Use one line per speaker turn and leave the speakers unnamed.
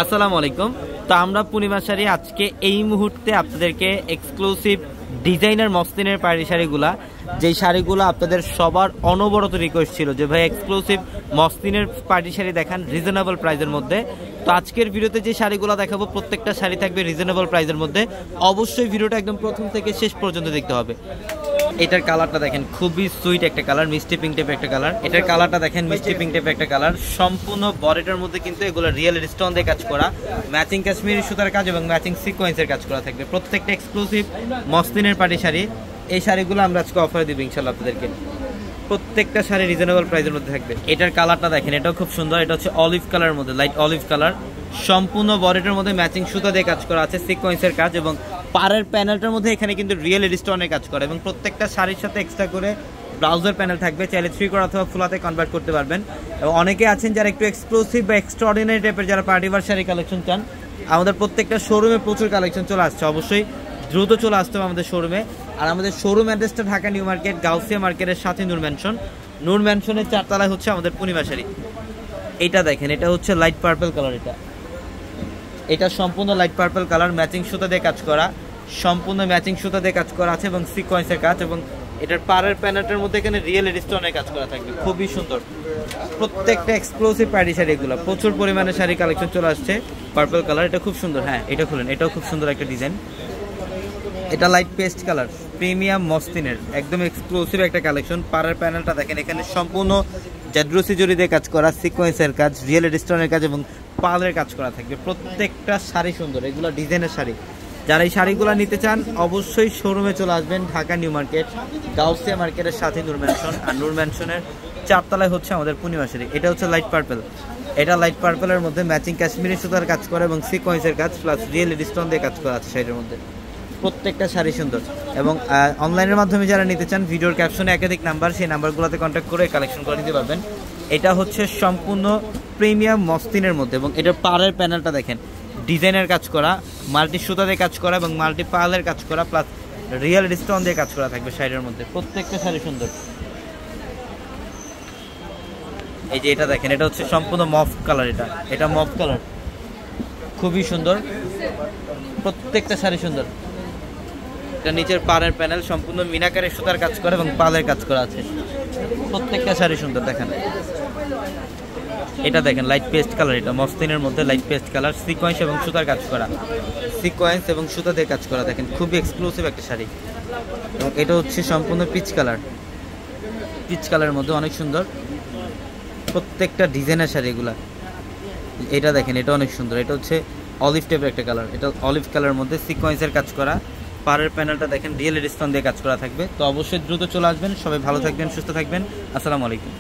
আসসালামু আলাইকুম। তো আমরা পূর্ণিমা শাড়ি আজকে এই মুহূর্তে আপনাদেরকে এক্সক্লুসিভ ডিজাইনার মসলিনের পাড়ি শাড়িগুলা, যেই শাড়িগুলো আপনাদের সবার অনবরত রিকোয়েস্ট ছিল যে ভাই এক্সক্লুসিভ মসলিনের পার্টি শাড়ি দেখান রিজনেবল প্রাইসের মধ্যে। তো আজকের ভিডিওতে যে শাড়িগুলো দেখাবো প্রত্যেকটা শাড়ি থাকবে রিজনেবল প্রাইসের মধ্যে। অবশ্যই ভিডিওটা একদম প্রথম থেকে শেষ পর্যন্ত দেখতে হবে। এটার কালারটা দেখেন, খুবই সুইট একটা কালার, মিষ্টি পিঙ্ক টাইপের একটা কালার। এটার কালারটা দেখেন, মিষ্টি পিঙ্ক টাইপের একটা কালার। সম্পূর্ণ বডিটার মধ্যে কিন্তু এগুলো রিয়েল স্টোন দিয়ে কাজ করা, ম্যাচিং কাশ্মীরি সুতার কাজ এবং ম্যাচিং সিকোয়েন্সের কাজ করা থাকবে। প্রত্যেকটা এক্সক্লুসিভ মসলিনের পার্টি শাড়ি। এই শাড়িগুলো আমরা আজকে অফারে দিব ইনশাআল্লাহ আপনাদেরকে। প্রত্যেকটা শাড়ি রিজনেবল প্রাইসের মধ্যে থাকবে। এটার কালারটা দেখেন, এটাও খুব সুন্দর। এটা হচ্ছে অলিভ কালারের মধ্যে, লাইট অলিভ কালার। সম্পূর্ণ বডিটার মধ্যে ম্যাচিং সুতা দিয়ে কাজ করা আছে, সিকোয়েন্সের কাজ এবং পাড়ের প্যানেলটার মধ্যে এখানে কিন্তু রিয়েল স্টোনের কাজ করা এবং প্রত্যেকটা শাড়ির সাথে এক্সট্রা করে ব্লাউজের প্যানেল থাকবে। চাইলে 3 কোর অথবা ফুলাতে কনভার্ট করতে পারবেন। এবং অনেকে আছেন যারা একটু এক্সক্লুসিভ বা এক্সট্রাঅর্ডিনারি টাইপের যারা পার্টিওয়ার শাড়ি কালেকশন চান, আমাদের প্রত্যেকটা শোরুমে প্রচুর কালেকশন চলে আসছে। অবশ্যই দ্রুত চলে আসতে হবে আমাদের শোরুমে। আর আমাদের শোরুম অ্যাড্রেসটা ঢাকা নিউ মার্কেট, গাউসিয়া মার্কেটের সাথে নূর ম্যানশন। নূর ম্যানশনের 4 তলায় হচ্ছে আমাদের পূর্ণিমা শাড়ি। এটা দেখেন, এটা হচ্ছে লাইট পার্পল কালার। এটা সম্পূর্ণ লাইট পার্পল কালার, ম্যাচিং সুতা দিয়ে কাজ করা, সম্পূর্ণ ম্যাচিং সুতা দিয়ে কাজ করা আছে এবং সিকোয়েন্সের কাজ এবং এটার পাড়ের প্যানেলটার মধ্যে এখানে রিয়েল স্টোনের কাজ করা থাকবে। খুবই সুন্দর প্রত্যেকটা এক্সক্লুসিভ পার্টি শাড়ি। এগুলো প্রচুর পরিমাণে শাড়ি কালেকশন চলে আসছে। পার্পল কালার, এটা খুব সুন্দর। হ্যাঁ, এটা খুলেন, এটাও খুব সুন্দর একটা ডিজাইন। এটা লাইট পেস্ট কালার, প্রিমিয়াম মসলিনের একদম এক্সক্লুসিভ একটা কালেকশন। পাড়ের প্যানেলটা দেখেন, এখানে সম্পূর্ণ জাদ্রুসি জরি দিয়ে কাজ করা, সিকোয়েন্সের কাজ, রিয়েল স্টোনের কাজ এবং পালের কাজ করা থাকবে। প্রত্যেকটা শাড়ি সুন্দর, এগুলো ডিজাইনের শাড়ি। যারা এই শাড়িগুলো নিতে চান অবশ্যই শোরুমে চলে আসবেন, ঢাকা নিউ মার্কেট, গাউসিয়া মার্কেটের সাথে নূর ম্যানশন। আর নূর ম্যানশনের 4 তলায় হচ্ছে আমাদের পূর্ণিমা শাড়ি। এটা হচ্ছে লাইট পার্পল। এটা লাইট পার্পলের মধ্যে ম্যাচিং কাশ্মীরি সুতার কাজ করা এবং সিকোয়েন্সের কাজ প্লাস রিয়েল স্টোন দিয়ে কাজ করা আছে শাড়ির মধ্যে। প্রত্যেকটা শাড়ি সুন্দর এবং অনলাইনের মাধ্যমে যারা নিতে চান ভিডিওর ক্যাপশনে একাধিক নাম্বার, সেই নাম্বারগুলোতে কন্ট্যাক্ট করে কালেকশন করে নিতে পারবেন। এটা হচ্ছে সম্পূর্ণ প্রিমিয়াম মসলিনের মধ্যে এবং এটার পাড়ের প্যানেলটা দেখেন, ডিজাইনের কাজ করা, মাল্টি সুতা দিয়ে কাজ করা এবং মাল্টি পার্লের কাজ করা প্লাস রিয়েল স্টোন দিয়ে কাজ করা থাকবে শাড়ির মধ্যে। প্রত্যেকটা শাড়ি সুন্দর। এই যে এটা দেখেন, এটা হচ্ছে সম্পূর্ণ মফ কালার। এটা মফ কালার, খুবই সুন্দর। প্রত্যেকটা শাড়ি সুন্দর। এটা নিচের পাড়ের প্যানেল সম্পূর্ণ মিনাকারের সুতার কাজ করা এবং পালের কাজ করা আছে। প্রত্যেকটা শাড়ি সুন্দর। দেখেন এটা দেখেন, লাইট পেস্ট কালার। এটা মসলিনের মধ্যে লাইট পেস্ট কালার, সিকোয়েন্স এবং সুতার কাজ করা, সিকোয়েন্স এবং সুতা দিয়ে কাজ করা। দেখেন খুবই এক্সক্লুসিভ একটা শাড়ি। এবং এটা হচ্ছে সম্পূর্ণ পিচ কালার, পিচ কালারের মধ্যে অনেক সুন্দর। প্রত্যেকটা ডিজাইনের শাড়ি এগুলা। এটা দেখেন, এটা অনেক সুন্দর। এটা হচ্ছে অলিভ টাইপের একটা কালার। এটা অলিভ কালারের মধ্যে সিকোয়েন্সের কাজ করা, পাড়ের প্যানেলটা দেখেন রিয়েল স্টোন দিয়ে কাজ করা থাকবে। তো অবশ্যই দ্রুত চলে আসবেন। সবাই ভালো থাকবেন, সুস্থ থাকবেন। আসসালামু আলাইকুম।